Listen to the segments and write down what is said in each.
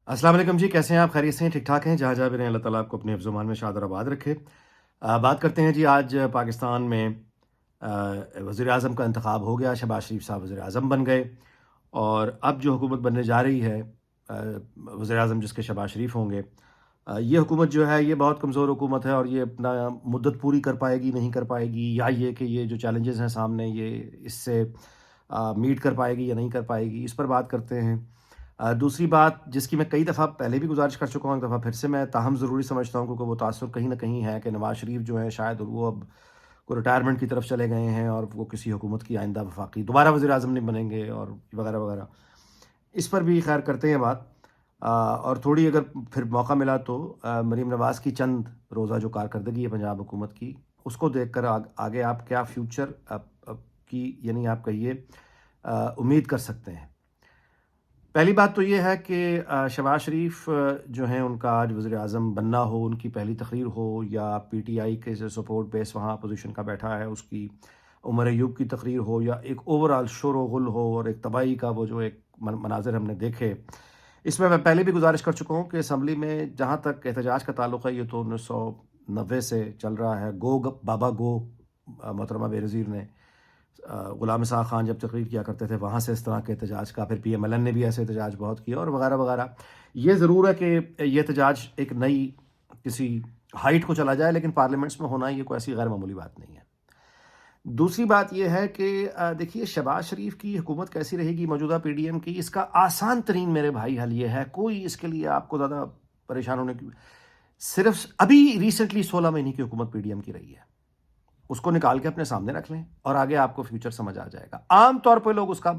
السلام علیکم جی، کیسے ہیں آپ؟ خیریت سے ہیں؟ ٹھیک ٹھاک ہیں؟ جہاں جہاں بھی رہیں اللہ تعالیٰ آپ کو اپنے حفظ و امان میں شاد اور آباد رکھے۔ بات کرتے ہیں جی، آج پاکستان میں وزیر اعظم کا انتخاب ہو گیا، شہباز شریف صاحب وزیر اعظم بن گئے، اور اب جو حکومت بننے جا رہی ہے، وزیر اعظم جس کے شہباز شریف ہوں گے، یہ حکومت جو ہے یہ بہت کمزور حکومت ہے، اور یہ اپنا مدت پوری کر پائے گی نہیں کر پائے گی، یا یہ کہ یہ جو چیلنجز ہیں سامنے یہ اس سے میٹ کر پائے گی یا نہیں کر پائے گی، اس پر بات کرتے ہیں۔ دوسری بات جس کی میں کئی دفعہ پہلے بھی گزارش کر چکا ہوں، ایک دفعہ پھر سے میں تاہم ضروری سمجھتا ہوں، کیونکہ وہ تاثر کہیں نہ کہیں ہے کہ نواز شریف جو ہے شاید وہ اب کو ریٹائرمنٹ کی طرف چلے گئے ہیں، اور وہ کسی حکومت کی آئندہ وفاقی دوبارہ وزیر اعظم نہیں بنیں گے، اور وغیرہ وغیرہ۔ اس پر بھی خیر کرتے ہیں بات، اور تھوڑی اگر پھر موقع ملا تو مریم نواز کی چند روزہ جو کارکردگی ہے پنجاب حکومت کی، اس کو دیکھ کر آگے آپ کیا فیوچر کی یعنی آپ کہیے امید کر سکتے ہیں۔ پہلی بات تو یہ ہے کہ شہباز شریف جو ہیں ان کا آج وزیر اعظم بننا ہو، ان کی پہلی تقریر ہو، یا پی ٹی آئی کے جو سپورٹ بیس وہاں اپوزیشن کا بیٹھا ہے اس کی عمر ایوب کی تقریر ہو، یا ایک اوورآل شور و غل ہو اور ایک تباہی کا وہ جو ایک مناظر ہم نے دیکھے، اس میں پہلے بھی گزارش کر چکا ہوں کہ اسمبلی میں جہاں تک احتجاج کا تعلق ہے یہ تو 1990 سے چل رہا ہے۔ گو بابا گو، محترمہ بےنظیر نے، غلام اسحاق خان جب تقریر کیا کرتے تھے وہاں سے اس طرح کے احتجاج کا، پھر پی ایم ایل این نے بھی ایسے احتجاج بہت کیا، اور وغیرہ وغیرہ۔ یہ ضرور ہے کہ یہ احتجاج ایک نئی کسی ہائٹ کو چلا جائے، لیکن پارلیمنٹس میں ہونا یہ کوئی ایسی غیر معمولی بات نہیں ہے۔ دوسری بات یہ ہے کہ دیکھیے شہباز شریف کی حکومت کیسی رہے گی موجودہ پی ڈی ایم کی، اس کا آسان ترین میرے بھائی حل یہ ہے، کوئی اس کے لیے آپ کو زیادہ پریشان ہونے کی، صرف ابھی ریسنٹلی 16 مہینے کی حکومت پی ڈی ایم کی رہی ہے، اس کو نکال کے اپنے سامنے رکھ لیں اور آگے آپ کو فیوچر سمجھ آ جائے گا۔ عام طور پہ لوگ اس کا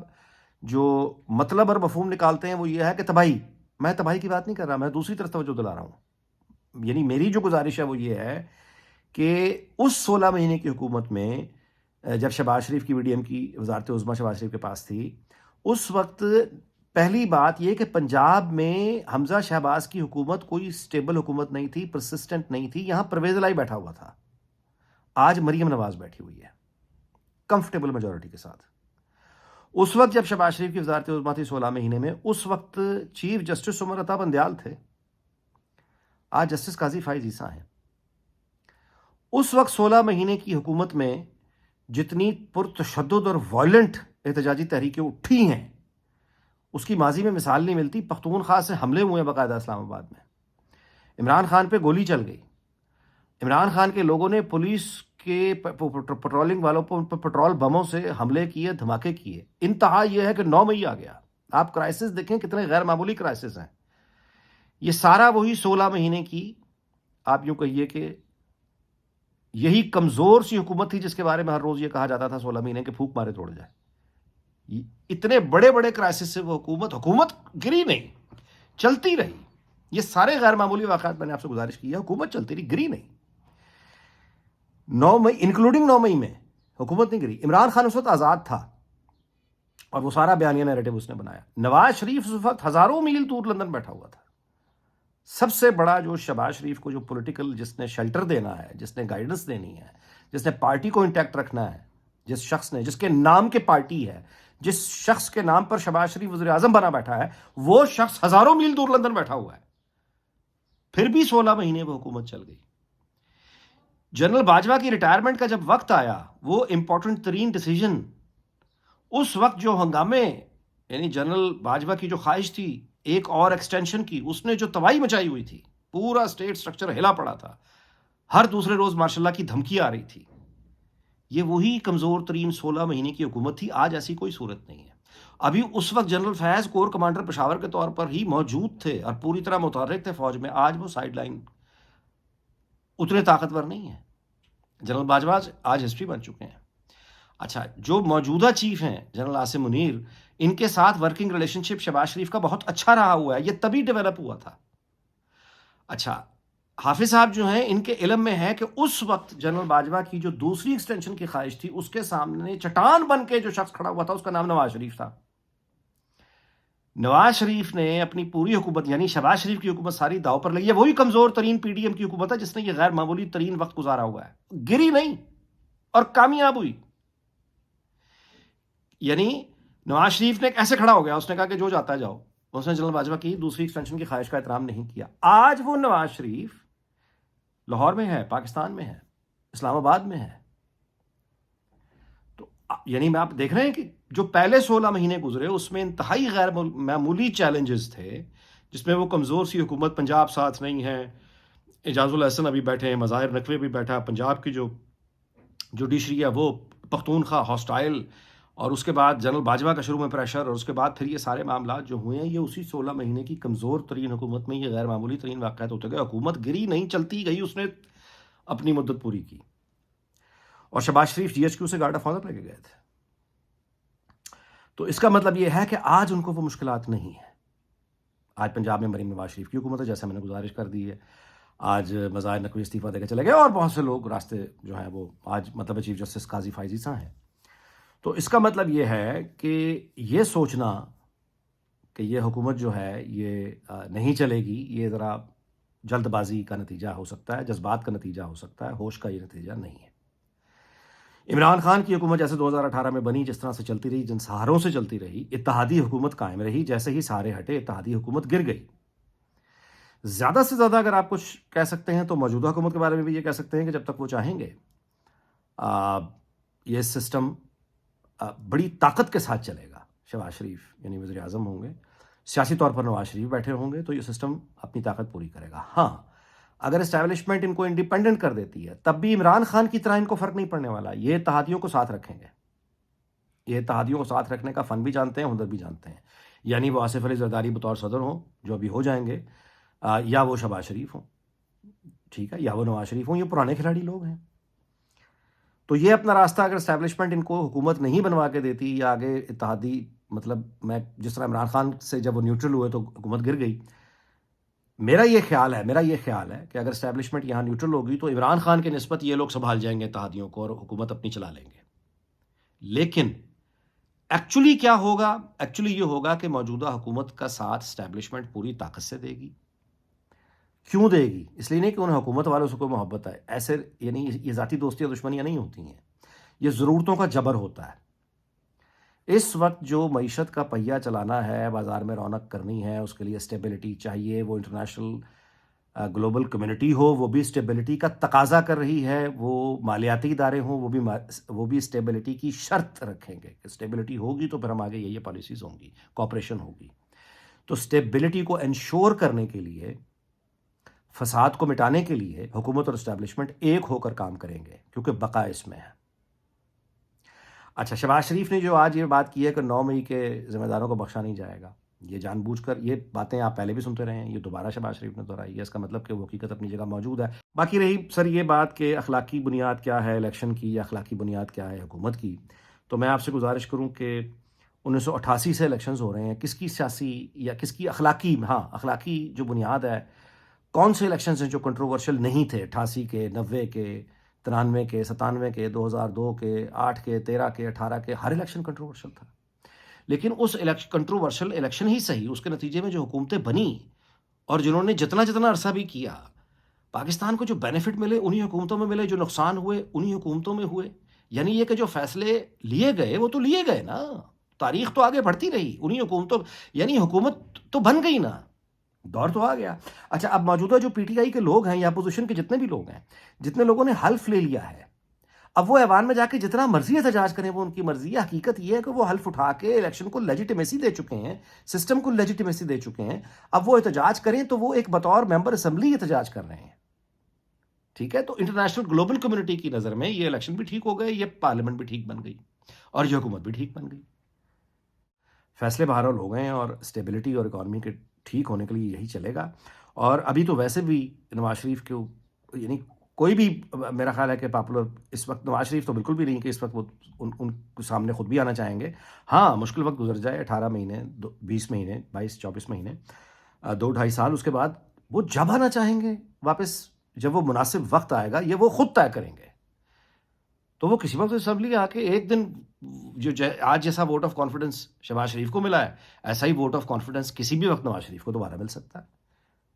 جو مطلب اور مفہوم نکالتے ہیں وہ یہ ہے کہ تباہی۔ میں تباہی کی بات نہیں کر رہا، میں دوسری طرف توجہ دلا رہا ہوں۔ یعنی میری جو گزارش ہے وہ یہ ہے کہ اس 16 مہینے کی حکومت میں جب شہباز شریف کی وی ڈی ایم کی وزارت عظمیٰ شہباز شریف کے پاس تھی، اس وقت پہلی بات یہ کہ پنجاب میں حمزہ شہباز کی حکومت کوئی سٹیبل حکومت نہیں تھی، پرسسٹنٹ نہیں تھی، یہاں پرویز الہی بیٹھا ہوا تھا، آج مریم نواز بیٹھی ہوئی ہے کمفرٹیبل میجورٹی کے ساتھ۔ اس وقت جب شہباز شریف کی وزارت عظمیٰ تھی 16 مہینے میں، اس وقت چیف جسٹس عمر عطا بندیال تھے، آج جسٹس قاضی فائز عیسیٰ ہیں۔ اس وقت 16 مہینے کی حکومت میں جتنی پرتشدد اور وائلنٹ احتجاجی تحریکیں اٹھی ہیں اس کی ماضی میں مثال نہیں ملتی۔ پختونخوا سے حملے ہوئے ہیں باقاعدہ اسلام آباد میں، عمران خان پہ گولی چل گئی، عمران خان کے لوگوں نے پولیس کے پٹرولنگ والوں پر پٹرول بموں سے حملے کیے، دھماکے کیے۔ انتہا یہ ہے کہ 9 مئی آ گیا، آپ کرائسس دیکھیں کتنے غیر معمولی کرائسس ہیں۔ یہ سارا وہی 16 مہینے کی آپ یوں کہیے کہ یہی کمزور سی حکومت تھی جس کے بارے میں ہر روز یہ کہا جاتا تھا 16 مہینے کے پھونک مارے توڑ جائے۔ اتنے بڑے بڑے کرائسس سے وہ حکومت گری نہیں، چلتی رہی۔ یہ سارے غیر معمولی واقعات میں نے آپ سے گزارش کی ہے، حکومت چلتی رہی، گری نہیں۔ 9 مئی انکلوڈنگ 9 مئی میں حکومت نہیں گری۔ عمران خان اس وقت آزاد تھا اور وہ سارا بیانیہ نیریٹو اس نے بنایا۔ نواز شریف اس وقت ہزاروں میل دور لندن بیٹھا ہوا تھا۔ سب سے بڑا جو شہباز شریف کو جو پولیٹیکل جس نے شیلٹر دینا ہے، جس نے گائیڈنس دینی ہے، جس نے پارٹی کو انٹیکٹ رکھنا ہے، جس شخص نے، جس کے نام کے پارٹی ہے، جس شخص کے نام پر شہباز شریف وزیر اعظم بنا بیٹھا ہے، وہ شخص ہزاروں میل دور لندن بیٹھا ہوا ہے، پھر بھی 16 مہینے وہ حکومت چل گئی۔ جنرل باجوہ کی ریٹائرمنٹ کا جب وقت آیا، وہ امپورٹنٹ ترین ڈیسیجن، اس وقت جو ہنگامے، یعنی جنرل باجوہ کی جو خواہش تھی ایک اور ایکسٹینشن کی، اس نے جو تباہی مچائی ہوئی تھی، پورا اسٹیٹ سٹرکچر ہلا پڑا تھا، ہر دوسرے روز ماشاء اللہ کی دھمکی آ رہی تھی۔ یہ وہی کمزور ترین 16 مہینے کی حکومت تھی، آج ایسی کوئی صورت نہیں ہے۔ ابھی اس وقت جنرل فیض کور کمانڈر پشاور کے طور پر ہی موجود تھے اور پوری طرح متحرک تھے فوج میں، آج وہ سائیڈ لائن اتنے طاقتور نہیں ہیں۔ جنرل باجوہ آج ہسٹری بن چکے ہیں۔ اچھا، جو موجودہ چیف ہیں جنرل عاصم منیر، ان کے ساتھ ورکنگ ریلیشن شپ شہباز شریف کا بہت اچھا رہا ہوا ہے، یہ تبھی ڈیولپ ہوا تھا۔ اچھا، حافظ صاحب جو ہیں ان کے علم میں ہے کہ اس وقت جنرل باجوہ کی جو دوسری ایکسٹینشن کی خواہش تھی، اس کے سامنے چٹان بن کے جو شخص کھڑا ہوا تھا اس کا نام نواز شریف تھا۔ نواز شریف نے اپنی پوری حکومت، یعنی شہباز شریف کی حکومت ساری داؤ پر لگی ہے۔ وہی کمزور ترین پی ڈی ایم کی حکومت ہے جس نے یہ غیر معمولی ترین وقت گزارا ہوا ہے، گری نہیں اور کامیاب ہوئی۔ یعنی نواز شریف نے ایسے کھڑا ہو گیا، اس نے کہا کہ جو جاتا ہے جاؤ، اس نے جنرل باجوہ کی دوسری ایکسٹینشن کی خواہش کا احترام نہیں کیا. آج وہ نواز شریف لاہور میں ہے، پاکستان میں ہے، اسلام آباد میں ہے. تو یعنی میں آپ دیکھ رہے ہیں کہ جو پہلے 16 مہینے گزرے اس میں انتہائی غیر معمولی چیلنجز تھے، جس میں وہ کمزور سی حکومت، پنجاب ساتھ نہیں ہے، اعجاز الحسن ابھی بیٹھے ہیں، مظاہر نقوی بھی بیٹھا، پنجاب کی جو جوڈیشری ہے وہ پختونخوا ہاسٹائل، اور اس کے بعد جنرل باجوہ کا شروع میں پریشر، اور اس کے بعد پھر یہ سارے معاملات جو ہوئے ہیں، یہ اسی 16 مہینے کی کمزور ترین حکومت میں یہ غیر معمولی ترین واقعات ہوتے گئے. حکومت گری نہیں، چلتی گئی، اس نے اپنی مدت پوری کی. اور شہباز شریف جی ایچ کیو سے گارڈ آف آنر لے کے گئے تھے. تو اس کا مطلب یہ ہے کہ آج ان کو وہ مشکلات نہیں ہیں. آج پنجاب میں مریم نواز شریف کی حکومت ہے، جیسے میں نے گزارش کر دی ہے. آج مظاہر نقوی استعفیٰ دے کے چلے گئے، اور بہت سے لوگ راستے جو ہیں وہ آج مطلب چیف جسٹس قاضی فائز عیسیٰ ہیں. تو اس کا مطلب یہ ہے کہ یہ سوچنا کہ یہ حکومت جو ہے یہ نہیں چلے گی، یہ ذرا جلد بازی کا نتیجہ ہو سکتا ہے، جذبات کا نتیجہ ہو سکتا ہے، ہوش کا یہ نتیجہ نہیں ہے. عمران خان کی حکومت جیسے 2018 میں بنی، جس طرح سے چلتی رہی، جن سہاروں سے چلتی رہی، اتحادی حکومت قائم رہی. جیسے ہی سارے ہٹے، اتحادی حکومت گر گئی. زیادہ سے زیادہ اگر آپ کچھ کہہ سکتے ہیں تو موجودہ حکومت کے بارے میں بھی یہ کہہ سکتے ہیں کہ جب تک وہ چاہیں گے یہ سسٹم بڑی طاقت کے ساتھ چلے گا. شہباز شریف یعنی وزیر اعظم ہوں گے، سیاسی طور پر نواز شریف بیٹھے ہوں گے، تو یہ سسٹم اپنی طاقت پوری کرے گا. ہاں، اگر اسٹیبلشمنٹ ان کو انڈیپینڈنٹ کر دیتی ہے، تب بھی عمران خان کی طرح ان کو فرق نہیں پڑنے والا. یہ اتحادیوں کو ساتھ رکھیں گے، یہ اتحادیوں کو ساتھ رکھنے کا فن بھی جانتے ہیں، ہنر بھی جانتے ہیں. یعنی وہ آصف علی زرداری بطور صدر ہوں، جو ابھی ہو جائیں گے، یا وہ شہباز شریف ہوں، ٹھیک ہے، یا وہ نواز شریف ہوں. یہ پرانے کھلاڑی لوگ ہیں. تو یہ اپنا راستہ اگر اسٹیبلشمنٹ ان کو حکومت نہیں بنوا کے دیتی، یا آگے اتحادی، مطلب میں جس طرح عمران خان سے جب وہ نیوٹرل ہوئے تو حکومت گر گئی. میرا یہ خیال ہے کہ اگر اسٹیبلشمنٹ یہاں نیوٹرل ہوگی تو عمران خان کے نسبت یہ لوگ سنبھال جائیں گے اتحادیوں کو، اور حکومت اپنی چلا لیں گے. لیکن ایکچولی کیا ہوگا؟ ایکچولی یہ ہوگا کہ موجودہ حکومت کا ساتھ اسٹیبلشمنٹ پوری طاقت سے دے گی. کیوں دے گی؟ اس لیے نہیں کہ انہیں حکومت والوں سے کوئی محبت ہے، ایسے یعنی یہ ذاتی دوستیاں دشمنیاں نہیں ہوتی ہیں، یہ ضرورتوں کا جبر ہوتا ہے. اس وقت جو معیشت کا پہیہ چلانا ہے، بازار میں رونق کرنی ہے، اس کے لیے اسٹیبلٹی چاہیے. وہ انٹرنیشنل گلوبل کمیونٹی ہو، وہ بھی اسٹیبلٹی کا تقاضا کر رہی ہے. وہ مالیاتی ادارے ہوں، وہ بھی اسٹیبلٹی کی شرط رکھیں گے کہ اسٹیبلٹی ہوگی تو پھر ہم آگے یہ پالیسیز ہوں گی، کوآپریشن ہوگی. تو اسٹیبلٹی کو انشور کرنے کے لیے، فساد کو مٹانے کے لیے حکومت اور اسٹیبلشمنٹ ایک ہو کر کام کریں گے، کیونکہ بقا اس میں ہے. اچھا، شہباز شریف نے جو آج یہ بات کی ہے کہ 9 مئی کے ذمہ داروں کو بخشا نہیں جائے گا، یہ جان بوجھ کر، یہ باتیں آپ پہلے بھی سنتے رہے ہیں، یہ دوبارہ شہباز شریف نے دہرائی ہے. اس کا مطلب کہ وہ حقیقت اپنی جگہ موجود ہے. باقی رہی سر یہ بات کہ اخلاقی بنیاد کیا ہے الیکشن کی، یا اخلاقی بنیاد کیا ہے حکومت کی، تو میں آپ سے گزارش کروں کہ 1988 سے الیکشنز ہو رہے ہیں. کس کی سیاسی یا کس کی اخلاقی جو بنیاد ہے، کون سے الیکشنز ہیں جو کنٹروورشل نہیں تھے؟ 88 کے، 90 کے، 93 کے، 97 کے، 2002 کے، 8 کے، 13 کے، 18 کے، ہر الیکشن کنٹروورشل تھا. لیکن اس کنٹروورشل الیکشن ہی صحیح، اس کے نتیجے میں جو حکومتیں بنی اور جنہوں نے جتنا عرصہ بھی کیا، پاکستان کو جو بینیفٹ ملے انہی حکومتوں میں ملے، جو نقصان ہوئے انہی حکومتوں میں ہوئے. یعنی یہ کہ جو فیصلے لیے گئے وہ تو لیے گئے نا، تاریخ تو آگے بڑھتی رہی انہی حکومتوں، یعنی حکومت تو بن گئی نا، دور تو آ گیا. اچھا، اب موجودہ جو پی ٹی آئی کے لوگ ہیں یا اپوزیشن کے جتنے بھی لوگ ہیں، جتنے لوگوں نے حلف لے لیا ہے، اب وہ ایوان میں جا کے جتنا مرضی احتجاج کریں وہ ان کی مرضی ہے. حقیقت یہ ہے کہ وہ حلف اٹھا کے الیکشن کو لیجیٹیمیسی دے چکے ہیں، سسٹم کو لیجیٹیمیسی دے چکے ہیں. اب وہ احتجاج کریں تو وہ ایک بطور ممبر اسمبلی احتجاج کر رہے ہیں، ٹھیک ہے. تو انٹرنیشنل گلوبل کمیونٹی کی نظر میں یہ الیکشن بھی ٹھیک ہو گئے، یہ پارلیمنٹ بھی ٹھیک بن گئی، اور یہ حکومت بھی ٹھیک بن گئی. فیصلے بہرحال ہو گئے ہیں، اور اسٹیبلٹی اور اکانومی کے ٹھیک ہونے کے لیے یہی چلے گا. اور ابھی تو ویسے بھی نواز شریف کو، یعنی کوئی بھی، میرا خیال ہے کہ پاپولر اس وقت نواز شریف تو بالکل بھی نہیں کہ اس وقت وہ ان کے سامنے خود بھی آنا چاہیں گے. ہاں، مشکل وقت گزر جائے، 18 مہینے، 20 مہینے، 22-24 مہینے، 2-2.5 سال، اس کے بعد وہ جب آنا چاہیں گے واپس، جب وہ مناسب وقت آئے گا، یہ وہ خود طے کریں گے. تو وہ کسی وقت اسمبلی آ کے ایک دن، جو آج جیسا ووٹ آف کانفیڈنس شہباز شریف کو ملا ہے، ایسا ہی ووٹ آف کانفیڈنس کسی بھی وقت نواز شریف کو دوبارہ مل سکتا ہے.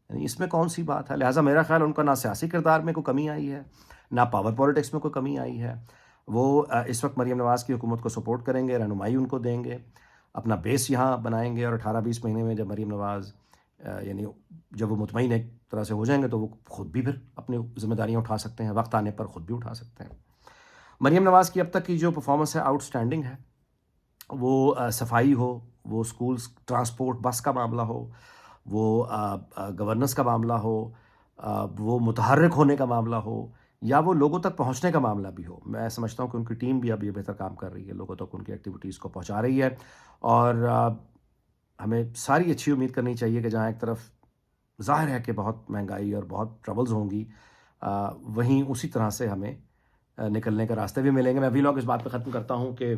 یعنی اس میں کون سی بات ہے؟ لہٰذا میرا خیال ان کا نہ سیاسی کردار میں کوئی کمی آئی ہے، نہ پاور پالیٹکس میں کوئی کمی آئی ہے. وہ اس وقت مریم نواز کی حکومت کو سپورٹ کریں گے، رہنمائی ان کو دیں گے. اپنا بیس یہاں بنائیں گے، اور 18-20 مہینے میں جب مریم نواز یعنی جب وہ مطمئن ایک طرح سے ہو جائیں گے تو وہ خود بھی پھر اپنی ذمہ داریاں اٹھا سکتے ہیں، وقت آنے پر خود بھی اٹھا سکتے ہیں۔ مریم نواز کی اب تک کی جو پرفارمنس ہے آؤٹ اسٹینڈنگ ہے، وہ صفائی ہو، وہ اسکولس ٹرانسپورٹ بس کا معاملہ ہو، وہ گورننس کا معاملہ ہو، وہ متحرک ہونے کا معاملہ ہو، یا وہ لوگوں تک پہنچنے کا معاملہ بھی ہو۔ میں سمجھتا ہوں کہ ان کی ٹیم بھی اب یہ بہتر کام کر رہی ہے، لوگوں تک ان کی ایکٹیویٹیز کو پہنچا رہی ہے، اور ہمیں ساری اچھی امید کرنی چاہیے کہ جہاں ایک طرف ظاہر ہے کہ بہت مہنگائی اور بہت ٹربلز ہوں گی، وہیں اسی طرح سے ہمیں نکلنے کے راستے بھی ملیں گے۔ میں ویلاگ اس بات پہ ختم کرتا ہوں کہ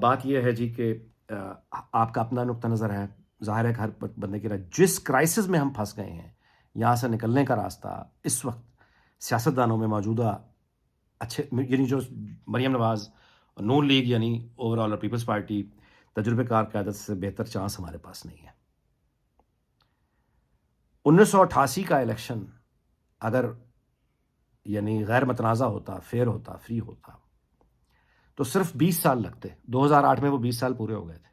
بات یہ ہے جی کہ آپ کا اپنا نقطہ نظر ہے، ظاہر ہے کہ ہر بندے کی رائے، جس کرائسس میں ہم پھنس گئے ہیں یہاں سے نکلنے کا راستہ اس وقت سیاستدانوں میں موجودہ اچھے، یعنی جو مریم نواز نون لیگ یعنی اوور آل اور پیپلز پارٹی تجربہ کار قیادت سے بہتر چانس ہمارے پاس نہیں ہے۔ 1988 کا الیکشن اگر یعنی غیر متنازع ہوتا، فیئر ہوتا، فری ہوتا، تو صرف 20 سال لگتے۔ 2008 میں وہ 20 سال پورے ہو گئے تھے۔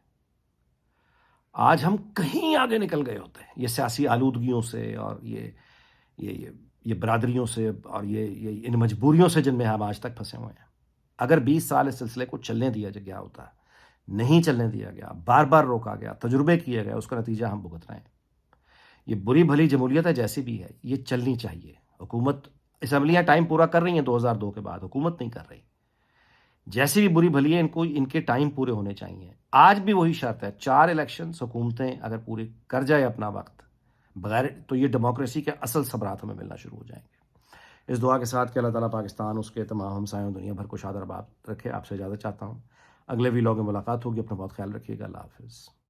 آج ہم کہیں آگے نکل گئے ہوتے ہیں، یہ سیاسی آلودگیوں سے اور یہ برادریوں سے اور یہ ان مجبوریوں سے جن میں ہم آج تک پھنسے ہوئے ہیں۔ اگر 20 سال اس سلسلے کو چلنے دیا گیا ہوتا، نہیں چلنے دیا گیا، بار بار روکا گیا، تجربے کیے گئے، اس کا نتیجہ ہم بھگت رہے ہیں۔ یہ بری بھلی جمہوریت ہے جیسی بھی ہے، یہ چلنی چاہیے۔ حکومت اسمبلیاں ٹائم پورا کر رہی ہیں 2002 کے بعد، حکومت نہیں کر رہی۔ جیسی بھی بری بھلی ہے، ان کے ٹائم پورے ہونے چاہیے۔ آج بھی وہی شرط ہے، 4 الیکشنز حکومتیں اگر پوری کر جائے اپنا وقت بغیر، تو یہ ڈیموکریسی کے اصل ثمرات ہمیں ملنا شروع ہو جائیں گے۔ اس دعا کے ساتھ کہ اللہ تعالیٰ پاکستان، اس کے تمام ہمسایوں، دنیا بھر کو شاد اور آباد رکھے، آپ سے اجازت چاہتا ہوں۔ اگلے ویلاگ میں ملاقات ہوگی، اپنا بہت خیال رکھیے گا۔ اللہ حافظ۔